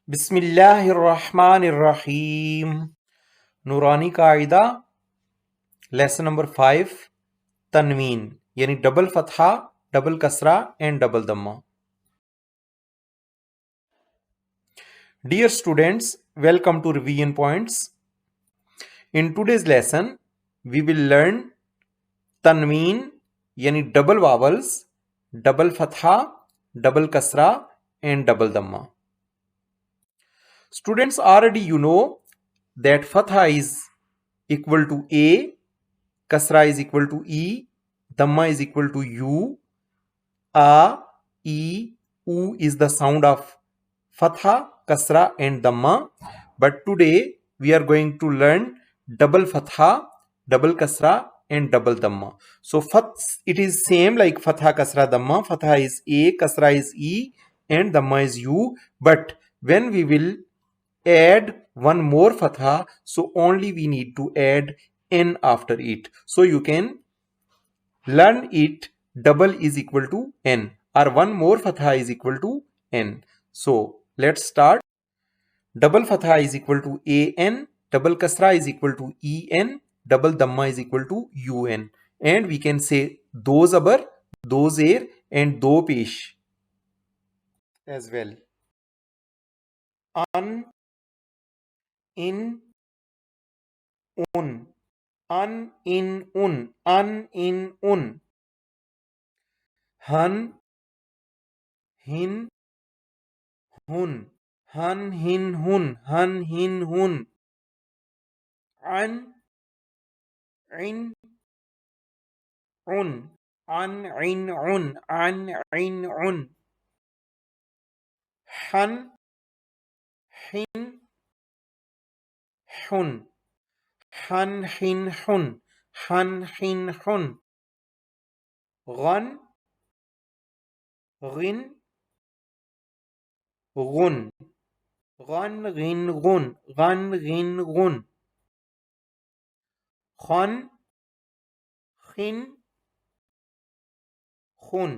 बिस्मिल्लाहिर्रहमानिर्रहीम। नूरानी कायदा लेसन नंबर 5 तनवीन यानी डबल फतहा, डबल कसरा एंड डबल दम्मा। Dear students, welcome to revision points. In today's lesson, we will learn tanween yani double vowels, double fatha, double kasra and double dhamma. Students, already you know that fatha is equal to A, kasra is equal to E, dhamma is equal to U, A, E, U is the sound of fatha, kasra and dhamma. But today we are going to learn double fatha, double kasra and double dhamma. So it is same like fatha, kasra, dhamma. Fatha is A, kasra is E and dhamma is U. But when we will add one more fatha, so only we need to add n after it. So you can learn it. Double is equal to n or one more fatha is equal to n. So let's start. Double fatha is equal to an, double kasra is equal to en, double dhamma is equal to un. And we can say do zabar, do zere and do pesh as well. Un, in, un, un, in, un. Han, hin, hun, han, hin, hun, an, in, un, un. Han, hin, hun, han, hin, hun, ghan, ghin, gun, ghan, ghin, gun,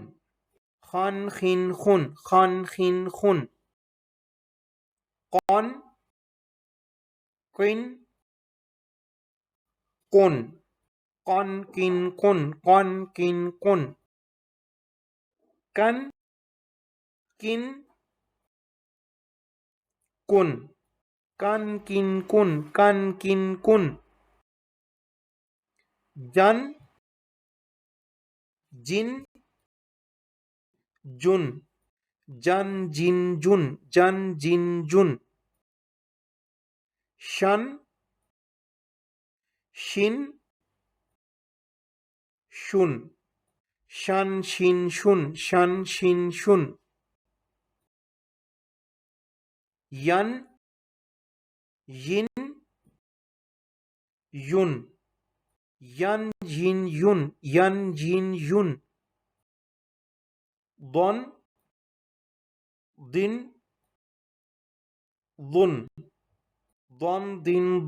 khan, khin, khun, khan, khin, khun, qan, qin, qun, qan, kin, qun, kan, kin, kun, kin, kun, jan, jin, jun, jin, jun, shan, shin, shun, shan, shin, shun, yan, yin, yun, yan, yin, yun, don, din, dun, din,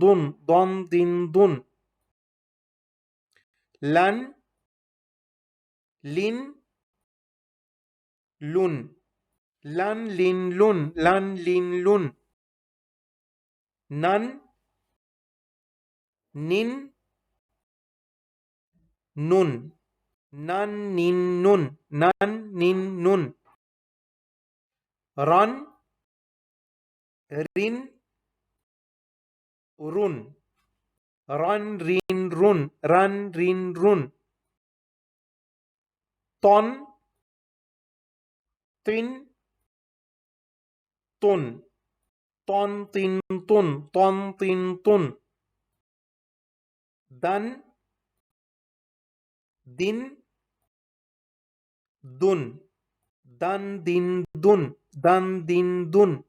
dun, lan, lin, lun, lin, lun, nan, nin, nun, nin, nun, ran, rin, run, rin, run, ton, tin, tun, tin, tun, dan, din, dun, din, dun,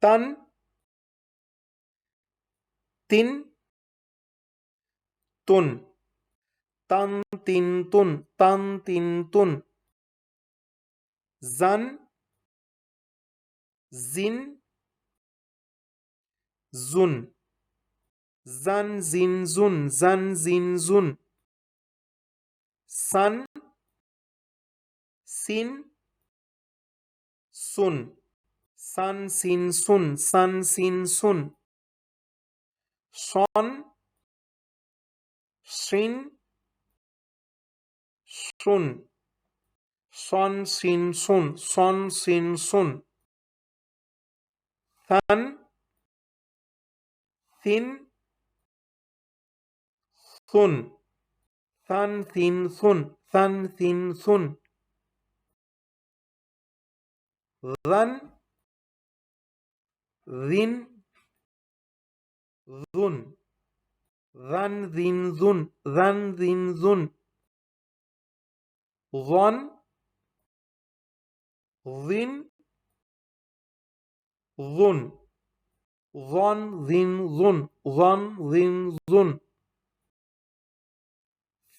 tan, tin, tun, tin, tun, zan, zin, zun, zin, zun, san, sin, sun, sun sin sun, sun sin sun. Son sin sun, son sin sun, son sin sun. Than thin sun, than thin sun, than thin sun. Than thin zun, than thin zun, than thin zun. Zon zin zun, zon zin zun, zon zin zun.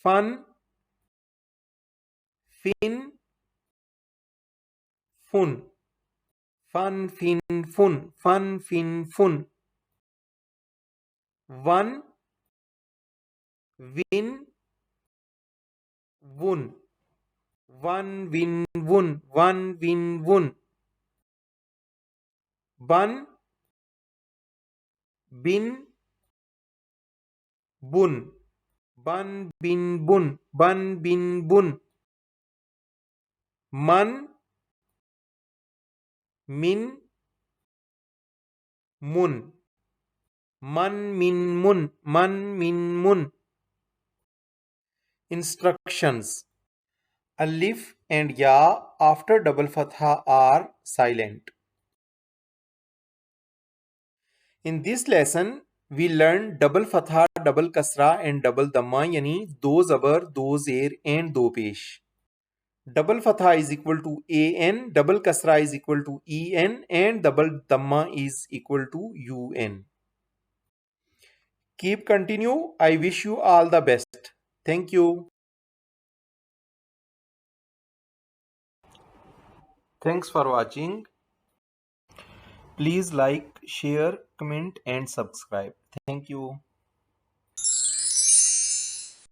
Fun fin fun, fun fin fun, fun fin fun. One win wun, one win wun, one win wun. Bun bin bun, bun bin bun, bun bin bun. Man min mun, man min mun, man min mun. Instructions. Alif and Ya after double fatha are silent. In this lesson, we learn double fatha, double kasra and double damma yani do zabar, do zere and do pesh. Double fatha is equal to an, double kasra is equal to en and double damma is equal to un. Keep continue. I wish you all the best. Thank you. Thanks for watching. Please like, share, comment and subscribe. Thank you.